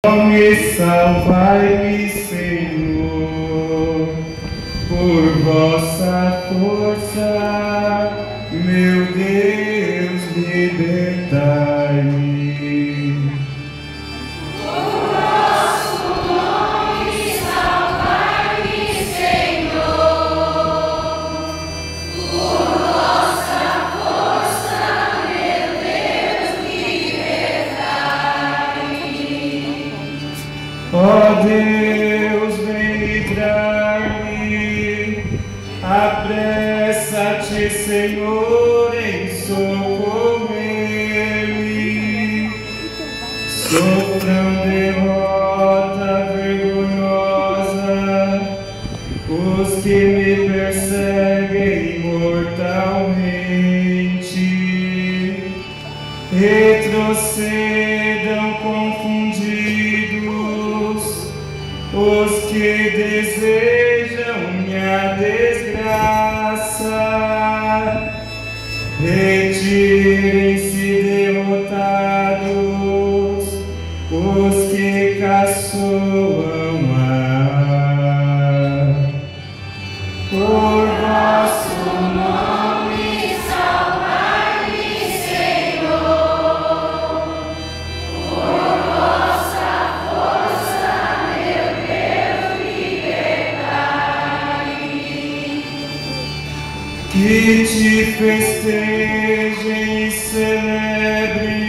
Me salvai-me, Senhor, por vossa força, meu Deus, libertai-me. Por vosso nome, salvai-me, Senhor, por vossa força, meu Deus, libertai-me. Ó Deus, vem livrar-me, apressa-te, Senhor, em socorrer-me. Sofram derrota vergonhosa os que me perseguem mortalmente. Retrocedam confundidos os que desejam minha desgraça. Retirem-se derrotados os que caçoam por vosso nome, salvai-me, Senhor, por vossa força, meu Deus, libertai-me. que te festejem e celebrem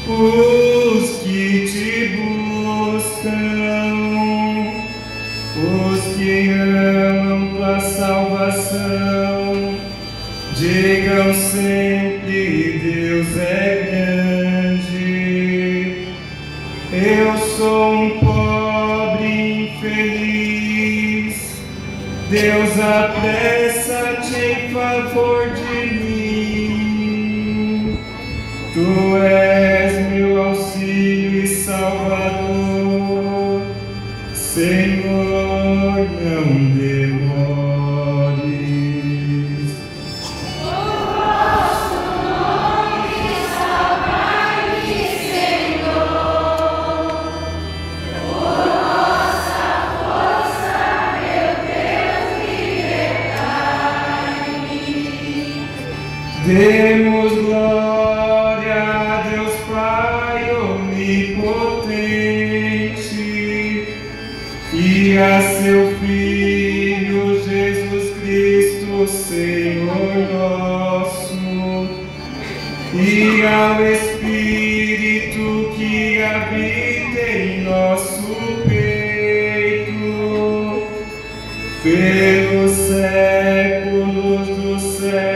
os que te buscam, os que amam tua salvação. Digam sempre: Deus é grande. Eu sou um pobre infeliz. Deus, apressa-te em favor de mim. Tu és meu auxílio e salvador. Senhor, não demores. Por vosso nome, salvai-me, Senhor, por vossa força, meu Deus, libertai-me. Demos glória a Deus Pai onipotente e a seu Filho Jesus Cristo, Senhor nosso, e ao Espírito que habita em nosso peito, pelos séculos dos séculos.